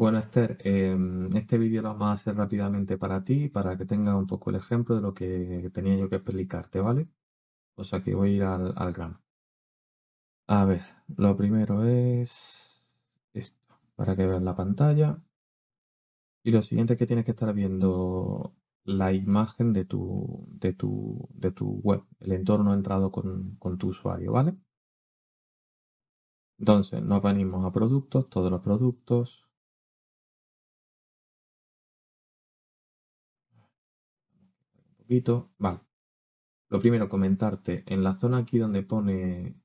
Bueno, Esther, este vídeo lo vamos a hacer rápidamente para ti, para que tengas un poco el ejemplo de lo que tenía yo que explicarte, ¿vale? O sea que voy a ir al grano. A ver, lo primero es esto, para que veas la pantalla. Y lo siguiente es que tienes que estar viendo la imagen de tu web, el entorno entrado con tu usuario, ¿vale? Entonces, nos venimos a productos, todos los productos. Un poquito, vale. Lo primero, comentarte, en la zona aquí donde pone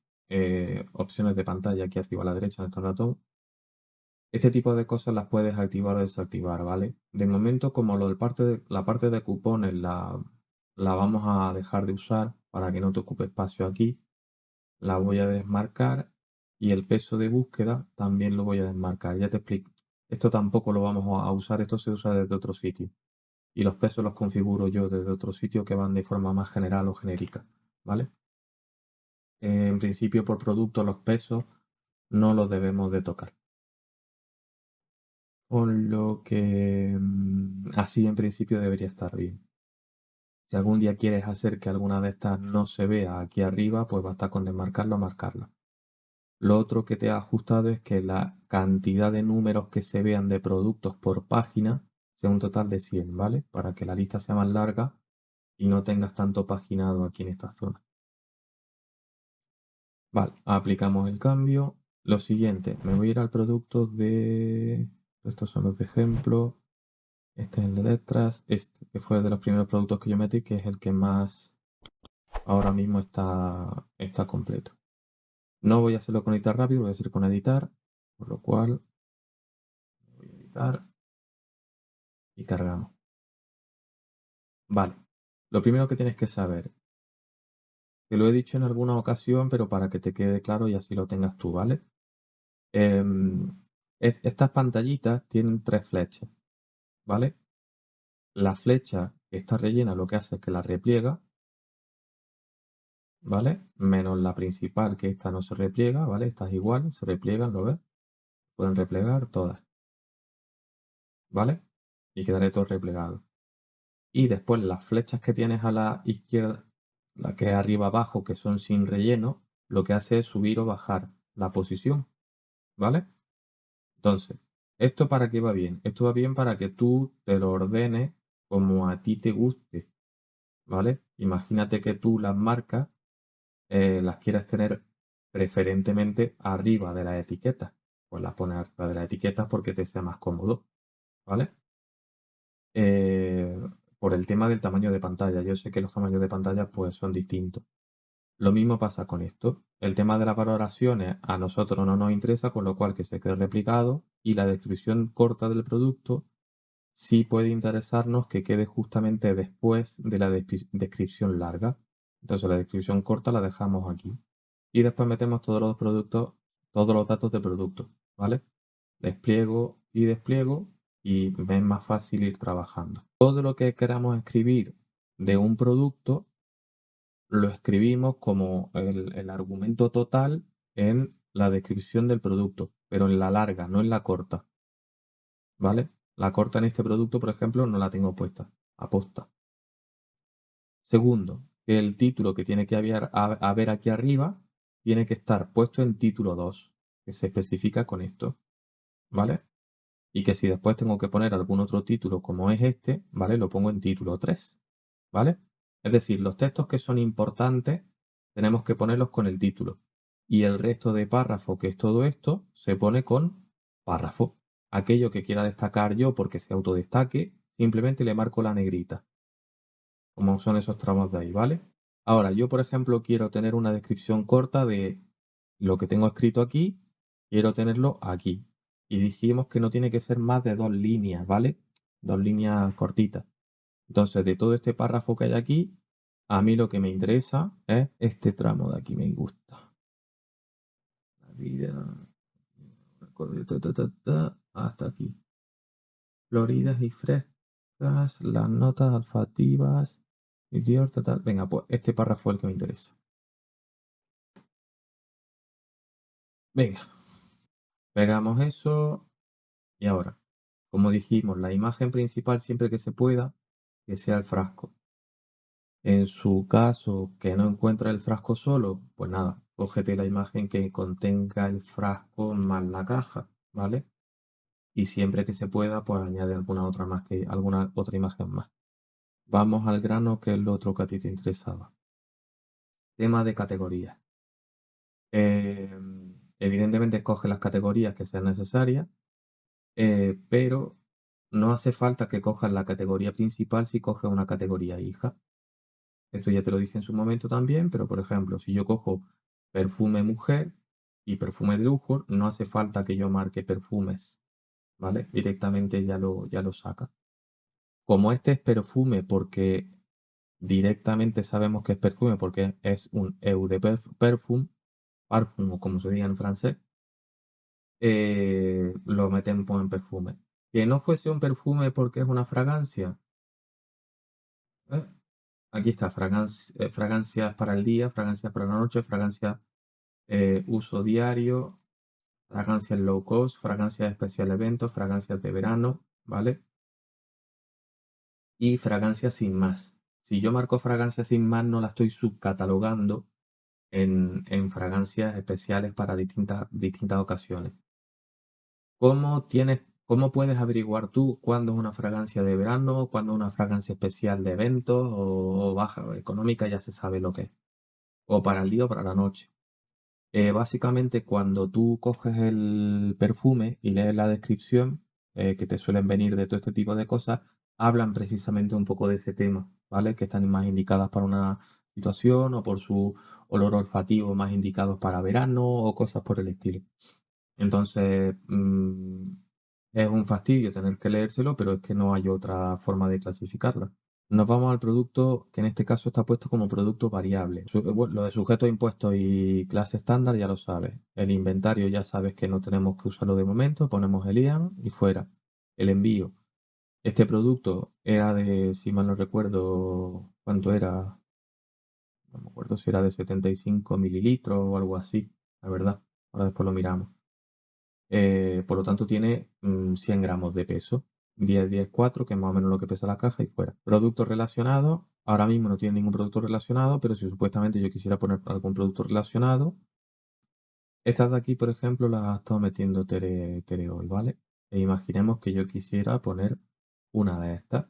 opciones de pantalla, aquí arriba a la derecha en este ratón, este tipo de cosas las puedes activar o desactivar, ¿vale? De momento, como la parte de cupones la vamos a dejar de usar para que no te ocupe espacio aquí, la voy a desmarcar y el peso de búsqueda también lo voy a desmarcar. Ya te explico. Esto tampoco lo vamos a usar, esto se usa desde otro sitio. Y los pesos los configuro yo desde otro sitio que van de forma más general o genérica, ¿vale? En principio, por producto, los pesos no los debemos de tocar. Con lo que así en principio debería estar bien. Si algún día quieres hacer que alguna de estas no se vea aquí arriba, pues basta con desmarcarlo o marcarla. Lo otro que te ha ajustado es que la cantidad de números que se vean de productos por página sea un total de 100, ¿vale? Para que la lista sea más larga y no tengas tanto paginado aquí en esta zona. Vale, aplicamos el cambio. Lo siguiente, me voy a ir al producto de... Estos son los de ejemplo. Este es el de letras. Este, que fue de los primeros productos que yo metí, que es el que más ahora mismo está completo. No voy a hacerlo con editar rápido, voy a hacer con editar. Por lo cual, voy a editar y cargamos. Vale. Lo primero que tienes que saber, te lo he dicho en alguna ocasión, pero para que te quede claro y así lo tengas tú, ¿vale? Em, Estas pantallitas tienen tres flechas, ¿vale? La flecha que está rellena lo que hace es que la repliega, ¿vale? Menos la principal, que esta no se repliega, ¿vale? Estas igual, se repliegan, ¿lo ves? Pueden replegar todas, ¿vale? Y quedaré todo replegado. Y después las flechas que tienes a la izquierda, la que es arriba abajo, que son sin relleno, lo que hace es subir o bajar la posición, ¿vale? Entonces, ¿esto para qué va bien? Esto va bien para que tú te lo ordenes como a ti te guste, ¿vale? Imagínate que tú las marcas las quieres tener preferentemente arriba de la etiqueta. Pues las pones arriba de la etiqueta porque te sea más cómodo, ¿vale? Eh, por el tema del tamaño de pantalla. Yo sé que los tamaños de pantalla pues son distintos. Lo mismo pasa con esto. El tema de las valoraciones a nosotros no nos interesa, con lo cual que se quede replicado y la descripción corta del producto sí puede interesarnos que quede justamente después de la descripción larga. Entonces la descripción corta la dejamos aquí. Y después metemos todos los productos, todos los datos de producto, ¿vale? Despliego y despliego y me es más fácil ir trabajando. Todo lo que queramos escribir de un producto lo escribimos como el argumento total en la descripción del producto, pero en la larga, no en la corta, ¿vale? La corta en este producto, por ejemplo, no la tengo puesta, aposta. Segundo, que el título que tiene que haber aquí arriba tiene que estar puesto en título 2, que se especifica con esto, ¿vale? Y que si después tengo que poner algún otro título como es este, ¿vale? Lo pongo en título 3, ¿vale? Es decir, los textos que son importantes tenemos que ponerlos con el título. Y el resto de párrafo, que es todo esto, se pone con párrafo. Aquello que quiera destacar yo porque se autodestaque, simplemente le marco la negrita, como son esos tramos de ahí, ¿vale? Ahora, yo, por ejemplo, quiero tener una descripción corta de lo que tengo escrito aquí, quiero tenerlo aquí. Y dijimos que no tiene que ser más de 2 líneas, ¿vale? 2 líneas cortitas. Entonces, de todo este párrafo que hay aquí, a mí lo que me interesa es este tramo de aquí, me gusta. La vida, hasta aquí. Floridas y frescas, las notas alfativas, idiota, tal. Venga, pues este párrafo es el que me interesa. Venga, pegamos eso y ahora. como dijimos, la imagen principal siempre que se pueda, que sea el frasco. En su caso, que no encuentra el frasco solo, pues nada, cógete la imagen que contenga el frasco más la caja, ¿vale? Y siempre que se pueda, pues añade alguna otra imagen más. Vamos al grano, que es lo otro que a ti te interesaba. Tema de categorías. Eh, Evidentemente coge las categorías que sean necesarias, pero no hace falta que cojas la categoría principal si coges una categoría hija. Esto ya te lo dije en su momento también, pero por ejemplo, si yo cojo perfume mujer y perfume de lujo, no hace falta que yo marque perfumes, ¿vale? Directamente ya lo saca. Como este es perfume porque directamente sabemos que es perfume porque es un eau de perfume, parfum o como se diga en francés, lo metemos en perfume. Que no fuese un perfume porque es una fragancia. ¿Eh? Aquí está, fragancias para el día, fragancias para la noche, fragancias uso diario, fragancias low cost, fragancias especial evento, fragancias de verano, ¿vale? Y fragancias sin más. Si yo marco fragancias sin más, no la estoy subcatalogando en fragancias especiales para distintas ocasiones. ¿Cómo puedes averiguar tú cuándo es una fragancia de verano, cuándo es una fragancia especial de eventos o baja o económica? Ya se sabe lo que es. O para el día o para la noche. Básicamente, cuando tú coges el perfume y lees la descripción, que te suelen venir de todo este tipo de cosas, hablan precisamente un poco de ese tema, ¿vale? Que están más indicadas para una situación o por su olor olfativo más indicados para verano o cosas por el estilo. Entonces, es un fastidio tener que leérselo, pero es que no hay otra forma de clasificarla. Nos vamos al producto que en este caso está puesto como producto variable. Bueno, lo de sujetos, impuestos y clase estándar ya lo sabes. El inventario ya sabes que no tenemos que usarlo de momento. Ponemos el IAN y fuera. El envío. Este producto era de, si mal no recuerdo, ¿cuánto era? No me acuerdo si era de 75 mililitros o algo así, la verdad. Ahora después lo miramos. Por lo tanto, tiene 100 gramos de peso. 10, 10, 4, que es más o menos lo que pesa la caja y fuera. Productos relacionados. Ahora mismo no tiene ningún producto relacionado, pero si supuestamente yo quisiera poner algún producto relacionado, estas de aquí, por ejemplo, las ha estado metiendo Tere hoy, ¿vale? E imaginemos que yo quisiera poner una de estas.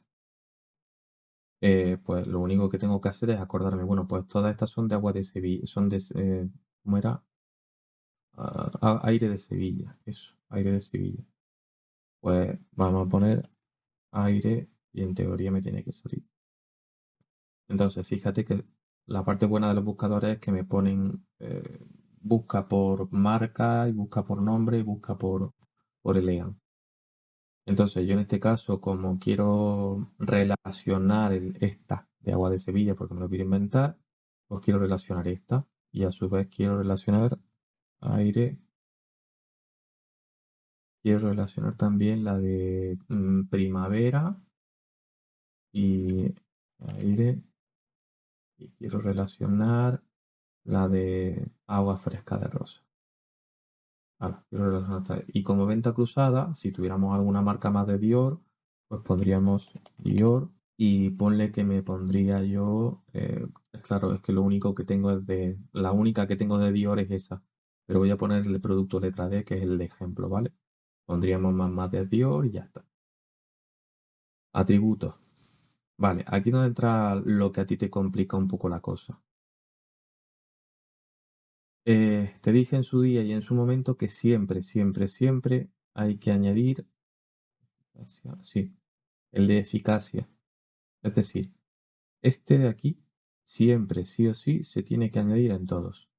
Pues lo único que tengo que hacer es acordarme, bueno, pues todas estas son de agua de Sevilla, son de, ¿cómo era? Aire de Sevilla, eso, aire de Sevilla. Pues vamos a poner aire y en teoría me tiene que salir. Entonces, fíjate que la parte buena de los buscadores es que me ponen, busca por marca y busca por nombre y busca por el EAN. Entonces, yo en este caso, como quiero relacionar esta de agua de Sevilla, porque me lo quiero inventar, pues quiero relacionar esta y a su vez quiero relacionar aire. Quiero relacionar también la de primavera y aire. Y quiero relacionar la de agua fresca de rosa. Ahora, quiero relacionar y como venta cruzada, si tuviéramos alguna marca más de Dior, pues pondríamos Dior y ponle que me pondría yo, claro, es que lo único que tengo la única que tengo de Dior es esa, pero voy a ponerle producto letra D, que es el ejemplo, ¿vale? Pondríamos más de Dior y ya está. Atributos. Vale, aquí es donde entra lo que a ti te complica un poco la cosa. Te dije en su día y en su momento que siempre, siempre, siempre hay que añadir, sí, el de eficacia. Es decir, este de aquí, siempre, sí o sí, se tiene que añadir en todos.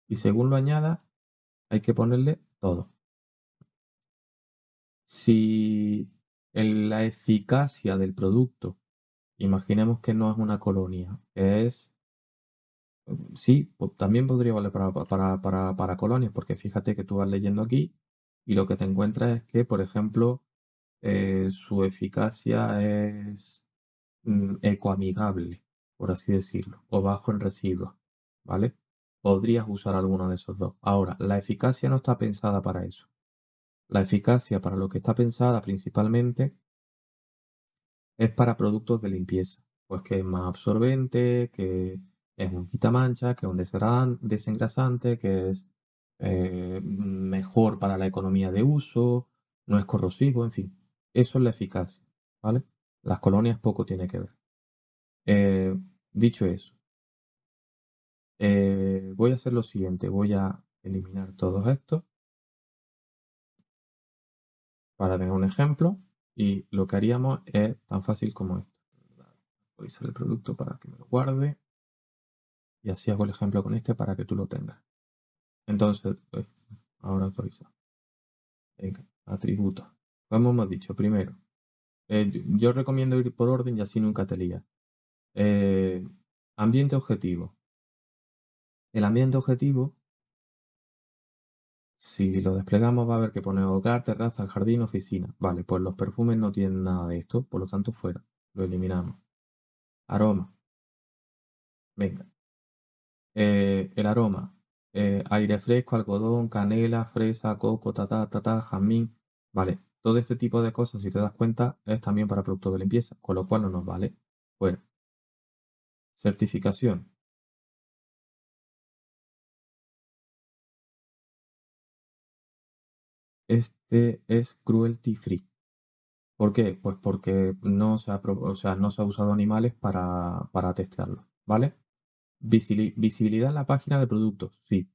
Y según lo añada, hay que ponerle todo. Si la eficacia del producto, imaginemos que no es una colonia, es, sí, también podría valer para colonias, porque fíjate que tú vas leyendo aquí y lo que te encuentras es que, por ejemplo, su eficacia es ecoamigable, por así decirlo, o bajo en residuos, ¿vale? Podrías usar alguno de esos dos. Ahora, la eficacia no está pensada para eso. La eficacia para lo que está pensada principalmente es para productos de limpieza, pues que es más absorbente, que es un quitamancha, que es un desengrasante, que es mejor para la economía de uso, no es corrosivo, en fin. Eso es la eficacia, ¿vale? Las colonias poco tiene que ver. Eh, Dicho eso, voy a hacer lo siguiente, voy a eliminar todos estos para tener un ejemplo y lo que haríamos es tan fácil como esto. Actualizar el producto para que me lo guarde y así hago el ejemplo con este para que tú lo tengas. Entonces, pues, ahora actualiza. Venga, atributos. Como hemos dicho, primero, yo recomiendo ir por orden y así nunca te lías. Eh, Ambiente objetivo. El ambiente objetivo, si lo desplegamos, va a haber que poner hogar, terraza, jardín, oficina. Vale, pues los perfumes no tienen nada de esto, por lo tanto, fuera. Lo eliminamos. Aroma. Venga. El aroma. Aire fresco, algodón, canela, fresa, coco, jazmín. Vale, todo este tipo de cosas, si te das cuenta, es también para productos de limpieza, con lo cual no nos vale. Bueno, certificación. Este es cruelty free. ¿Por qué? Pues porque no se ha, o sea, no se ha usado animales para testearlo, ¿vale? Visibilidad en la página de productos, sí.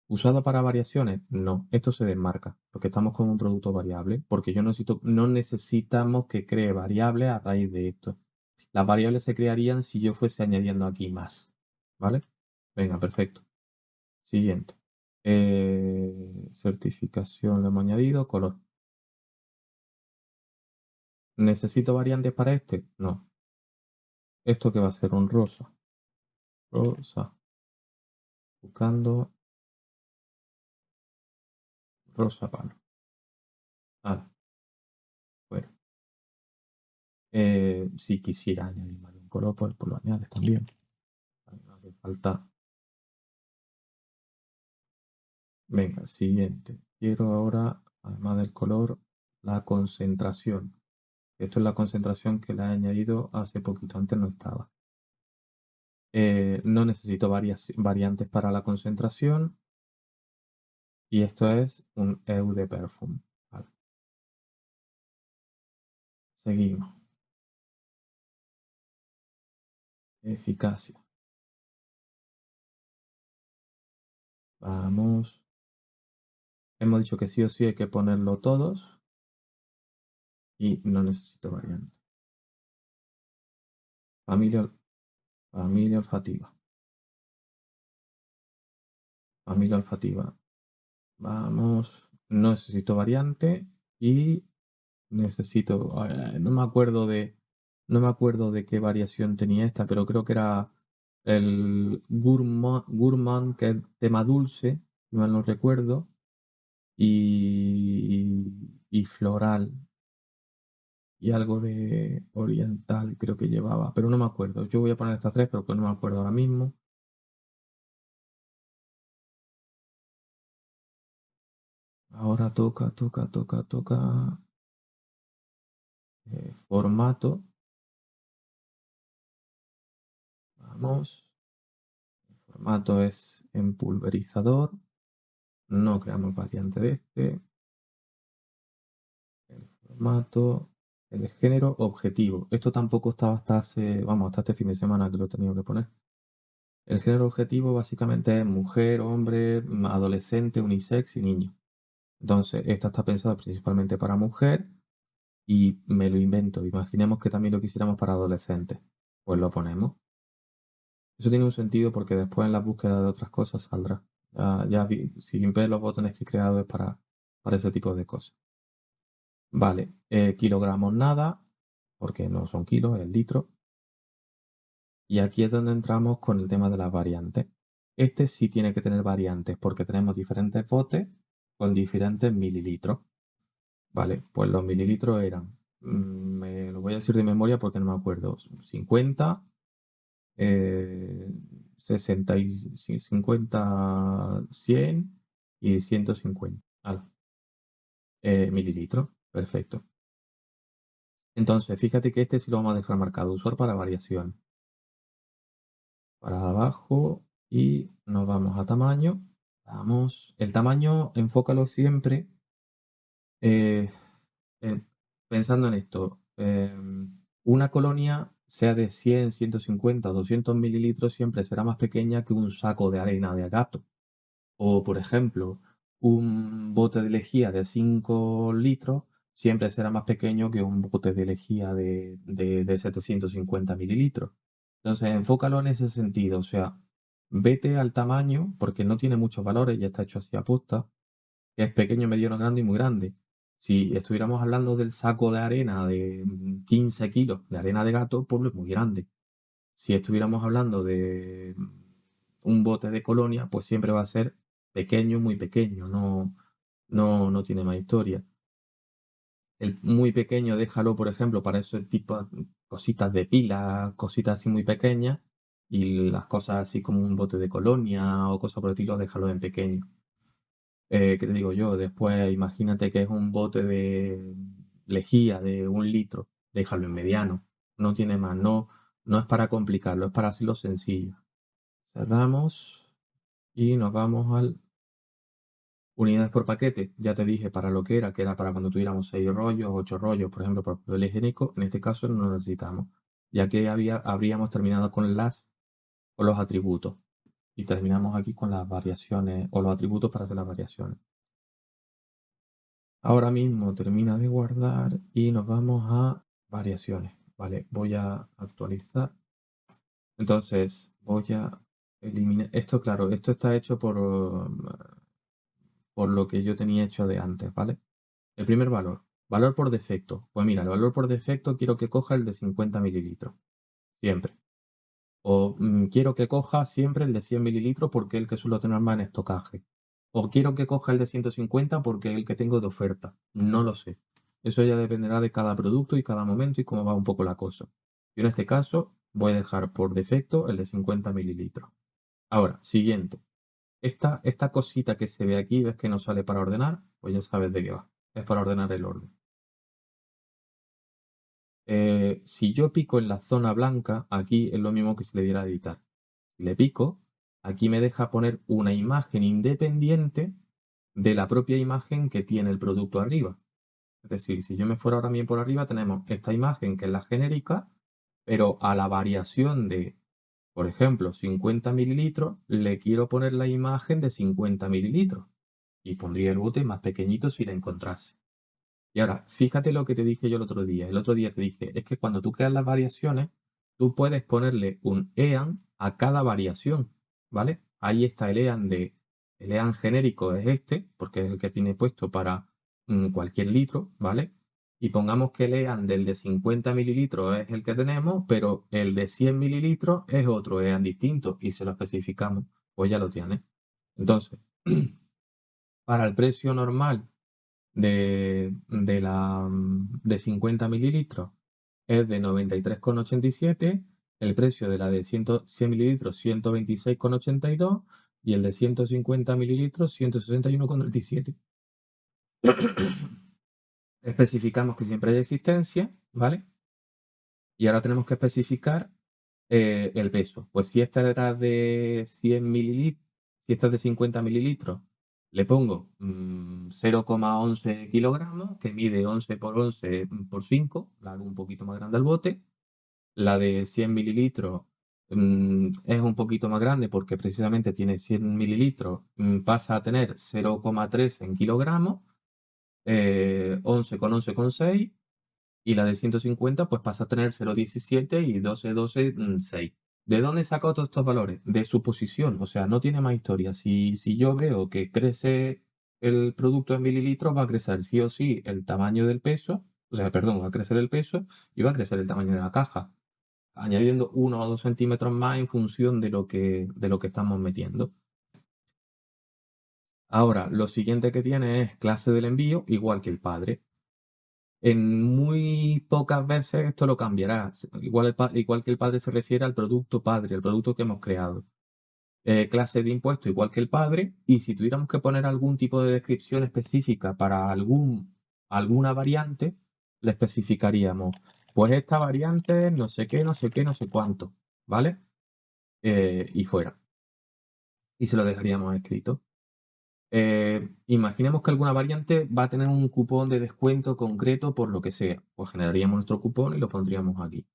¿Usado para variaciones? No. Esto se desmarca, porque estamos con un producto variable, porque no necesitamos que cree variables a raíz de esto. Las variables se crearían si yo fuese añadiendo aquí más, ¿vale? Venga, perfecto. Siguiente. Certificación le hemos añadido, color. ¿Necesito variantes para este? No. ¿Esto qué va a ser? Un rosa. Rosa. Buscando rosa palo. Ah, bueno. Si quisiera añadir más de un color, pues lo añades también. Vale, no hace falta. Venga, siguiente. Quiero ahora, además del color, la concentración. Esto es la concentración que le he añadido hace poquito, antes no estaba. No necesito variantes para la concentración. Y esto es un EU de perfume. Vale. Seguimos. Eficacia. Vamos. Hemos dicho que sí o sí hay que ponerlo todos. Y no necesito variante. Familia, familia olfativa. Familia olfativa. Vamos. No necesito variante. Y necesito. No me acuerdo de qué variación tenía esta, pero creo que era el Gourmand, que es tema dulce, si mal no recuerdo. Y floral. Y algo de oriental creo que llevaba, pero no me acuerdo. Yo voy a poner estas tres, pero pues no me acuerdo ahora mismo. Ahora toca. Formato. Vamos. El formato es en pulverizador. No creamos variante de este. El formato. El género objetivo. Esto tampoco estaba hasta este fin de semana que lo he tenido que poner. El género objetivo básicamente es mujer, hombre, adolescente, unisex y niño. Entonces, esta está pensada principalmente para mujer y me lo invento. Imaginemos que también lo quisiéramos para adolescentes. Pues lo ponemos. Eso tiene un sentido porque después en la búsqueda de otras cosas saldrá. Si ves los botones que he creado es para ese tipo de cosas. Vale, kilogramos nada, porque no son kilos, es litro. Y aquí es donde entramos con el tema de las variantes. Este sí tiene que tener variantes porque tenemos diferentes botes con diferentes mililitros. Vale, pues los mililitros eran, me lo voy a decir de memoria porque no me acuerdo, 50, 60 50, 100 y 150. Vale. mililitros. Perfecto. Entonces, fíjate que este sí lo vamos a dejar marcado, usar para variación. Para abajo y nos vamos a tamaño. Vamos, el tamaño, enfócalo siempre eh, eh, pensando en esto. Una colonia, sea de 100, 150, 200 mililitros, siempre será más pequeña que un saco de arena de gato. O, por ejemplo, un bote de lejía de 5 litros siempre será más pequeño que un bote de lejía de 750 mililitros. Entonces, enfócalo en ese sentido. O sea, vete al tamaño, porque no tiene muchos valores, ya está hecho así a posta, que es pequeño, mediano, grande y muy grande. Si estuviéramos hablando del saco de arena de 15 kilos de arena de gato, pues es muy grande. Si estuviéramos hablando de un bote de colonia, pues siempre va a ser pequeño, muy pequeño, no tiene más historia. El muy pequeño déjalo, por ejemplo, para esos tipos cositas de pila, cositas así muy pequeñas, y las cosas así como un bote de colonia o cosas por el estilo, déjalo en pequeño. ¿Qué te digo yo? Después imagínate que es un bote de lejía de 1 litro, déjalo en mediano, no tiene más, no es para complicarlo, es para hacerlo sencillo. Cerramos y nos vamos al unidades por paquete. Ya te dije para lo que era para cuando tuviéramos 6 rollos, 8 rollos, por ejemplo, por papel higiénico. En este caso no lo necesitamos, ya que habríamos terminado con los atributos. Y terminamos aquí con las variaciones o los atributos para hacer las variaciones. Ahora mismo termina de guardar y nos vamos a variaciones. Vale, voy a actualizar. Entonces, voy a eliminar. Esto, claro, esto está hecho por lo que yo tenía hecho de antes, ¿vale? El primer valor. Valor por defecto. Pues mira, el valor por defecto quiero que coja el de 50 mililitros. Siempre. O quiero que coja siempre el de 100 mililitros porque es el que suelo tener más en estocaje. O quiero que coja el de 150 porque es el que tengo de oferta. No lo sé. Eso ya dependerá de cada producto y cada momento y cómo va un poco la cosa. Yo en este caso voy a dejar por defecto el de 50 mililitros. Ahora, siguiente. Esta cosita que se ve aquí, ves que no sale para ordenar, pues ya sabes de qué va. Es para ordenar el orden. Si yo pico en la zona blanca, aquí es lo mismo que si le diera a editar. Si le pico, aquí me deja poner una imagen independiente de la propia imagen que tiene el producto arriba. Es decir, si yo me fuera ahora bien por arriba, tenemos esta imagen que es la genérica, pero a la variación de, por ejemplo, 50 mililitros, le quiero poner la imagen de 50 mililitros y pondría el bote más pequeñito si la encontrase. Y ahora, fíjate lo que te dije yo el otro día. El otro día te dije, es que cuando tú creas las variaciones, tú puedes ponerle un EAN a cada variación, ¿vale? Ahí está el EAN genérico es este, porque es el que tiene puesto para cualquier litro, ¿vale? Y pongamos que el EAN del de 50 mililitros es el que tenemos, pero el de 100 mililitros es otro EAN distinto y se lo especificamos, pues ya lo tienes. Entonces, para el precio normal de 50 mililitros es de 93,87, el precio de la de 100 mililitros 126,82 y el de 150 mililitros 161,37. Especificamos que siempre hay existencia, ¿vale? Y ahora tenemos que especificar el peso. Pues si esta era de 100 mililitros, si esta es de 50 mililitros, le pongo 0,11 kilogramos, que mide 11 por 11 por 5, la hago un poquito más grande al bote. La de 100 mililitros es un poquito más grande porque precisamente tiene 100 mililitros, pasa a tener 0,3 en kilogramos, 11,6, y la de 150 pues pasa a tener 0,17 y 12,12, 6. ¿De dónde saco todos estos valores? De su posición, o sea, no tiene más historia. Si yo veo que crece el producto en mililitros, va a crecer sí o sí el tamaño del peso, o sea, perdón, va a crecer el peso y va a crecer el tamaño de la caja, añadiendo 1 o 2 centímetros más en función de lo que estamos metiendo. Ahora, lo siguiente que tiene es clase del envío, igual que el padre. En muy pocas veces esto lo cambiará. Igual que el padre se refiere al producto padre, al producto que hemos creado. clase de impuesto igual que el padre, y si tuviéramos que poner algún tipo de descripción específica para alguna variante, le especificaríamos, pues esta variante no sé qué, no sé qué, no sé cuánto, ¿vale? Y fuera. Y se lo dejaríamos escrito. Imaginemos que alguna variante va a tener un cupón de descuento concreto por lo que sea. Pues generaríamos nuestro cupón y lo pondríamos aquí.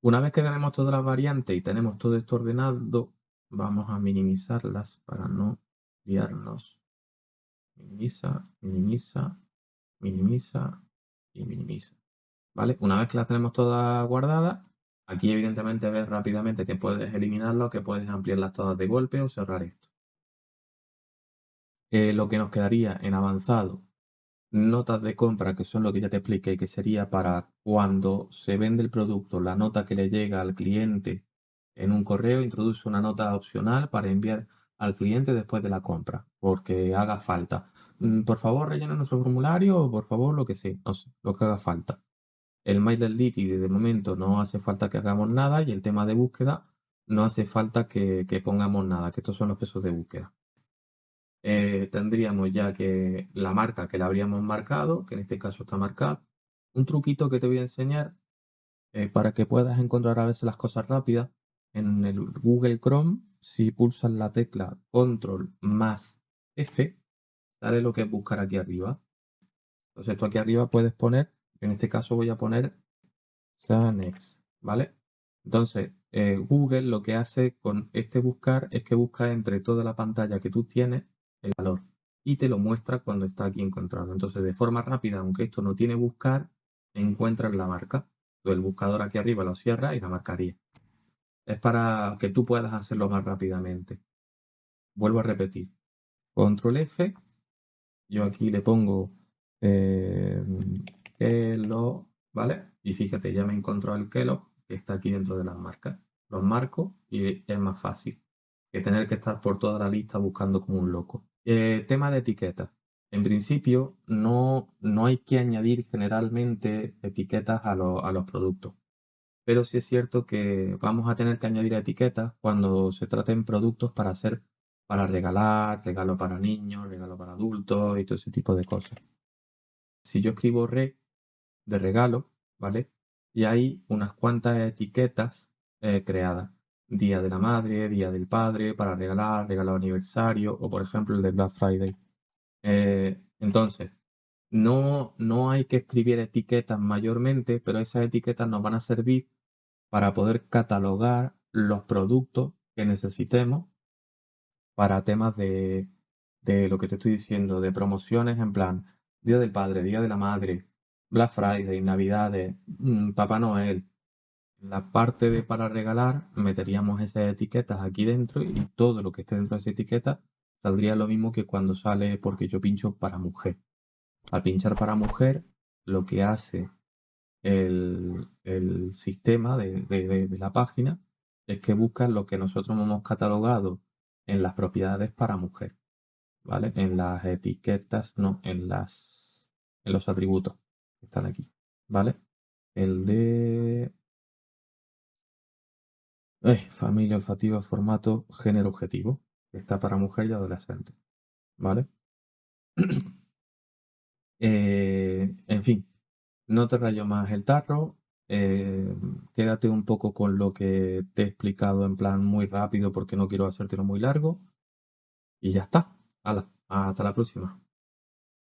Una vez que tenemos todas las variantes y tenemos todo esto ordenado, vamos a minimizarlas para no liarnos. Minimiza, minimiza, minimiza y minimiza. ¿Vale? Una vez que las tenemos todas guardadas, aquí evidentemente ves rápidamente que puedes eliminarlo, que puedes ampliarlas todas de golpe o cerrar esto. Lo que nos quedaría en avanzado, notas de compra, que son lo que ya te expliqué, que sería para cuando se vende el producto, la nota que le llega al cliente en un correo, introduce una nota opcional para enviar al cliente después de la compra, porque haga falta. Por favor, rellena nuestro formulario o por favor lo que sea, no sé, lo que haga falta. El mailer list y de momento no hace falta que hagamos nada y el tema de búsqueda no hace falta que pongamos nada, que estos son los pesos de búsqueda. Tendríamos ya que la marca que la habríamos marcado, que en este caso está marcada. Un truquito que te voy a enseñar para que puedas encontrar a veces las cosas rápidas. En el Google Chrome, si pulsas la tecla Control más F, sale lo que es buscar aquí arriba. Entonces tú aquí arriba puedes poner, en este caso voy a poner Sanex, ¿vale? Entonces, Google lo que hace con este buscar es que busca entre toda la pantalla que tú tienes el valor y te lo muestra cuando está aquí encontrado. Entonces, de forma rápida, aunque esto no tiene buscar, encuentras la marca. Entonces, el buscador aquí arriba lo cierra y la marcaría. Es para que tú puedas hacerlo más rápidamente. Vuelvo a repetir. Control F. Yo aquí le pongo eh, Kellogg, ¿vale? Y fíjate, ya me encontró el Kellogg que está aquí dentro de las marcas. Los marco y es más fácil que tener que estar por toda la lista buscando como un loco. Tema de etiquetas. En principio, no hay que añadir generalmente etiquetas a los productos. Pero sí es cierto que vamos a tener que añadir etiquetas cuando se traten productos para hacer, para regalar, regalo para niños, regalo para adultos y todo ese tipo de cosas. Si yo escribo re de regalo, ¿vale? Y hay unas cuantas etiquetas creadas. Día de la madre, día del padre, para regalar, regalo aniversario o por ejemplo el de Black Friday. Entonces, no hay que escribir etiquetas mayormente, pero esas etiquetas nos van a servir para poder catalogar los productos que necesitemos para temas de lo que te estoy diciendo, de promociones en plan Día del Padre, Día de la Madre, Black Friday, Navidades, Papá Noel. En la parte de para regalar meteríamos esas etiquetas aquí dentro y todo lo que esté dentro de esa etiqueta saldría lo mismo que cuando sale porque yo pincho para mujer. Al pinchar para mujer, lo que hace el sistema de la página es que busca lo que nosotros hemos catalogado en las propiedades para mujer, ¿vale? En las etiquetas, no, en los atributos que están aquí, ¿vale? El de familia olfativa, formato, género objetivo, que está para mujer y adolescente, ¿vale? En fin, no te rayo más el tarro. Quédate un poco con lo que te he explicado en plan muy rápido porque no quiero hacértelo muy largo. Y ya está. Hala, hasta la próxima.